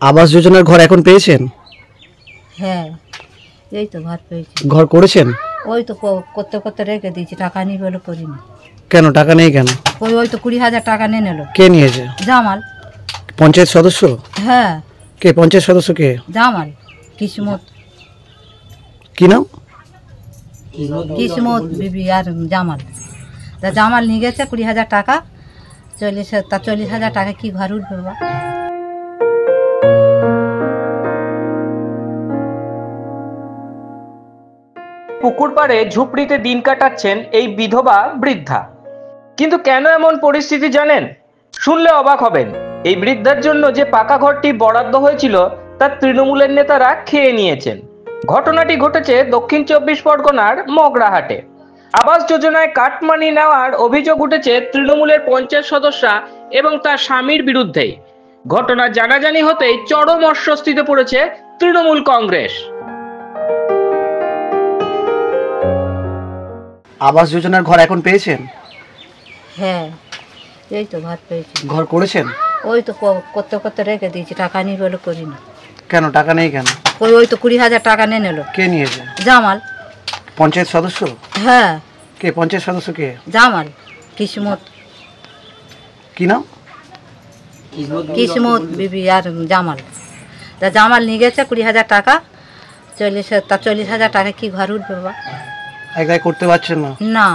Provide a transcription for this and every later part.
আবাস যোজনার ঘর এখন পেয়েছেন? হ্যাঁ, এই তো ঘর পেয়েছি। ঘর করেছেন? ওই তো করতে করতে রেখে দিয়েছি, টাকা নিয়ে বলে করিনি। কেন টাকা নেই কেন? ওই তো 20,000 টাকা নিয়ে নিল। কে নিয়েছে? জামাল। পঞ্চায়েত সদস্য? হ্যাঁ। কে পঞ্চায়েত সদস্য কে? জামাল কিসমত। কি নাম? কিসমত বিবি আর জামাল। তা জামাল নিয়ে গেছে 20,000 টাকা। 40,000 টাকা কি ঘর উঠবে বাবা? পুকুর পাড়ে ঝুপড়িতে দিন কাটাচ্ছেন এই বিধবা বৃদ্ধা। কিন্তু কেন এমন পরিস্থিতি জানেন? শুনলে অবাক হবেন। এই বৃদ্ধার জন্য যে পাকা ঘরটি বরাদ্দ হয়েছিল তা তৃণমূলের নেতারা খেয়ে নিয়েছেন। ঘটনাটি ঘটেছে দক্ষিণ 24 পরগনার মগরাহাটে। আবাস যোজনায় কাটমানি নেওয়ার অভিযোগ উঠেছে তৃণমূলের পঞ্চায়েত সদস্যা এবং তার স্বামীর বিরুদ্ধেই। ঘটনা জানাজানি হতেই চরম অস্বস্তিতে পড়েছে তৃণমূল কংগ্রেস। আবাস যোজনার ঘর এখন পেয়েছেন? হ্যাঁ, এই তো ঘর পেয়েছি। ঘর করেছেন? ওই তো করতে করতে রেখে দিয়েছি, টাকা নিয়ে বলে করিনি। কেন টাকা নেই কেন? ওই তো 20,000 টাকা নিয়ে নিল। কে নিয়েছে? জামাল। পঞ্চায়েত সদস্য? হ্যাঁ। কে পঞ্চায়েত সদস্য কে? জামাল কিসমত। কি নাম? কিসমত বিবি আর জামাল। তা জামাল নিয়ে গেছে 20,000 টাকা। 40,000 টাকা কি ঘর উঠবে বাবা? এক গায়ে করতে পারছেন না? না।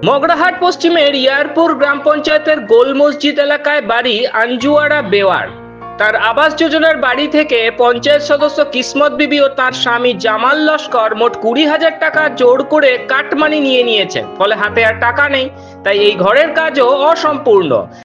মগরাহাট পশ্চিমের ইয়ারপুর গ্রাম পঞ্চায়েতের গোল মসজিদ এলাকায় বাড়ি আঞ্জুয়ারা বেওয়ার। তার আবাস যোজনার বাড়ি থেকে পঞ্চায়েত সদস্য কিসমত বিবি ও তার স্বামী জামাল লস্কর মোট 20,000 টাকা জোর করে কাটমানি নিয়ে নিয়েছেন। ফলে হাতে আর টাকা নেই, তাই এই ঘরের কাজও অসম্পূর্ণ।